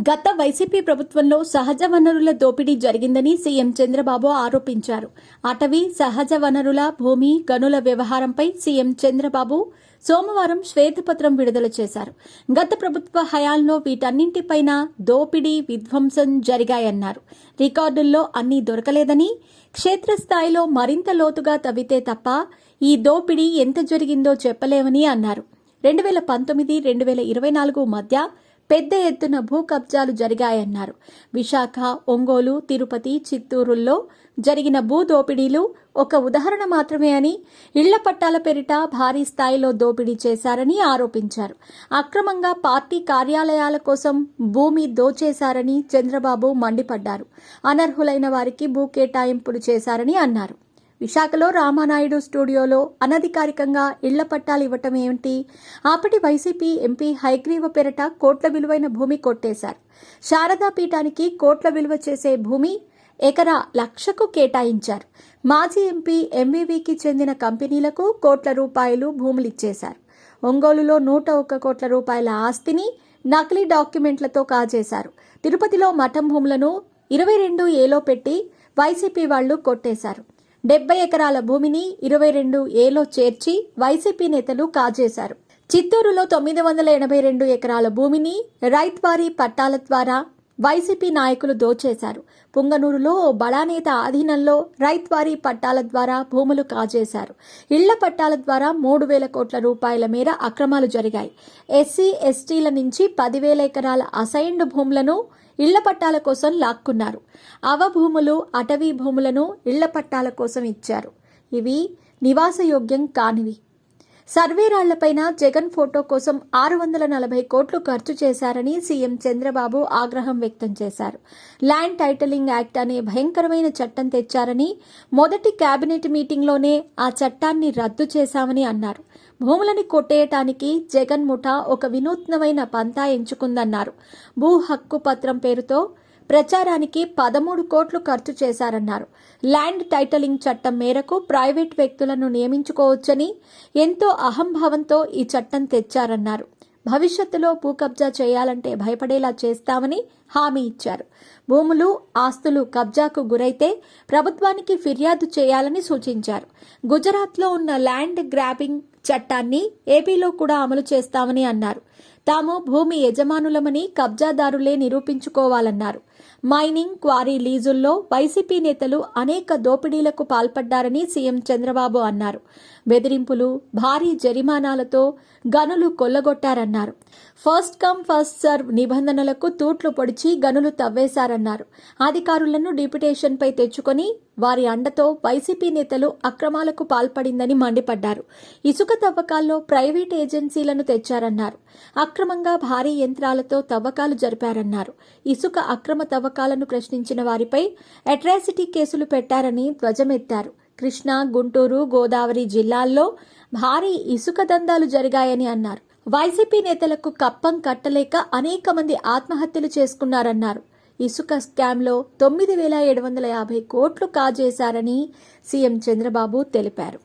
గత వైసీపీ ప్రభుత్వంలో సహజ వనరుల దోపిడీ జరిగిందని సీఎం చంద్రబాబు ఆరోపించారు. అటవీ, సహజ వనరుల, భూమి, గనుల వ్యవహారంపై సీఎం చంద్రబాబు సోమవారం శ్వేతపత్రం విడుదల చేశారు. గత ప్రభుత్వ హయాంలో వీటన్నింటిపైన దోపిడీ, విధ్వంసం జరిగాయన్నారు. రికార్డుల్లో అన్నీ దొరకలేదని, క్షేత్రస్థాయిలో మరింత లోతుగా తవ్వితే తప్ప ఈ దోపిడీ ఎంత జరిగిందో చెప్పలేమని అన్నారు. 2019-2024 మధ్య పెద్ద ఎత్తున భూ కబ్జాలు జరిగాయన్నారు. విశాఖ, ఒంగోలు, తిరుపతి, చిత్తూరుల్లో జరిగిన భూ దోపిడీలు ఒక ఉదాహరణ మాత్రమే అని, ఇళ్ల పట్టాల పేరిట భారీ స్థాయిలో దోపిడీ చేశారని ఆరోపించారు. అక్రమంగా పార్టీ కార్యాలయాల కోసం భూమి దోచేశారని చంద్రబాబు మండిపడ్డారు. అనర్హులైన వారికి భూ కేటాయింపులు చేశారని అన్నారు. విశాఖలో రామానాయుడు స్టూడియోలో అనధికారికంగా ఇళ్ల పట్టాలు ఇవ్వటం ఏమిటి? అప్పటి వైసీపీ ఎంపీ హైగ్రీవ పేరిట కోట్ల విలువైన భూమి కొట్టేశారు. శారదా పీఠానికి కోట్ల విలువ చేసే భూమి ఎకరా లక్షకు కేటాయించారు. మాజీ ఎంపీ ఎంవీవీకి చెందిన కంపెనీలకు కోట్ల రూపాయలు భూములిచ్చేశారు. ఒంగోలులో 101 కోట్ల రూపాయల ఆస్తిని నకిలీ డాక్యుమెంట్లతో కాజేశారు. తిరుపతిలో మఠం భూములను 22A పెట్టి వైసీపీ వాళ్లు కొట్టేశారు. 70 ఎకరాల భూమిని 22A చేర్చి వైసీపీ నేతలు కాజేశారు. చిత్తూరులో 982 ఎకరాల భూమిని రైత్వారీ పట్టాల ద్వారా వైసీపీ నాయకులు దోచేశారు. పుంగనూరులో ఓ బడా నేత ఆధీనంలో రైత్వారీ పట్టాల ద్వారా భూములు కాజేశారు. ఇళ్ల పట్టాల ద్వారా 3,000 కోట్ల రూపాయల మేర అక్రమాలు జరిగాయి. ఎస్సీ, ఎస్టీల నుంచి 10,000 ఎకరాల అసైన్డ్ భూములను ఇళ్ల పట్టాల కోసం లాక్కున్నారు. అవభూములు, అటవీ భూములను ఇళ్ల పట్టాల కోసం ఇచ్చారు. ఇవి నివాసయోగ్యం కానివి. సర్వేరాళ్లపైన జగన్ ఫోటో కోసం 640 కోట్లు ఖర్చు చేశారని సీఎం చంద్రబాబు ఆగ్రహం వ్యక్తం చేశారు. ల్యాండ్ టైటిలింగ్ యాక్ట్ అనే భయంకరమైన చట్టం తెచ్చారని, మొదటి కేబినెట్ మీటింగ్లోనే ఆ చట్టాన్ని రద్దు చేశామని అన్నారు. భూములని కొట్టేయటానికి జగన్ ముఠా ఒక వినూత్నమైన పంతా ఎంచుకుందన్నారు. భూ హక్కు పత్రం పేరుతో ప్రచారానికి 13 కోట్లు ఖర్చు చేశారన్నారు. ల్యాండ్ టైటిలింగ్ చట్టం మేరకు ప్రైవేట్ వ్యక్తులను నియమించుకోవచ్చని, ఎంతో అహంభావంతో ఈ చట్టం తెచ్చారన్నారు. భవిష్యత్తులో భూ కబ్జా చేయాలంటే భయపడేలా చేస్తామని హామీ ఇచ్చారు. భూములు, ఆస్తులు కబ్జాకు గురైతే ప్రభుత్వానికి ఫిర్యాదు చేయాలని సూచించారు. గుజరాత్లో ఉన్న ల్యాండ్ గ్రాబింగ్ చట్టాన్ని ఏపీలో కూడా అమలు చేస్తామని అన్నారు. తాము భూమి యజమానులమని కబ్జాదారులే నిరూపించుకోవాలన్నారు. మైనింగ్, క్వారీ లీజుల్లో వైసీపీ నేతలు అనేక దోపిడీలకు పాల్పడ్డారని సీఎం చంద్రబాబు అన్నారు. బెదిరింపులు, భారీ జరిమానాలతో గనులు కొల్లగొట్టారన్నారు. ఫస్ట్ కమ్ ఫస్ట్ సర్వ్ నిబంధనలకు తూట్లు పొడిచి గనులు తవ్వేశారన్నారు. అధికారులను డిప్యుటేషన్పై తెచ్చుకొని వారి అండతో వైసీపీ నేతలు అక్రమాలకు పాల్పడిందని మండిపడ్డారు. ఇసుక తవ్వకాల్లో ప్రైవేట్ ఏజెన్సీలను తెచ్చారన్నారు. అక్రమంగా భారీ యంత్రాలతో తవ్వకాలు జరిపారన్నారు. ఇసుక అక్రమ తవ్వకాలను ప్రశ్నించిన వారిపై అట్రాసిటీ కేసులు పెట్టారని ధ్వజమెత్తారు. కృష్ణా, గుంటూరు, గోదావరి జిల్లాల్లో భారీ ఇసుక దందాలు జరిగాయని అన్నారు. వైసీపీ నేతలకు కప్పం కట్టలేక అనేక మంది ఆత్మహత్యలు చేసుకున్నారన్నారు. ఇసుక స్కామ్లో 9,750 కోట్లు కాజేశారని సీఎం చంద్రబాబు తెలిపారు.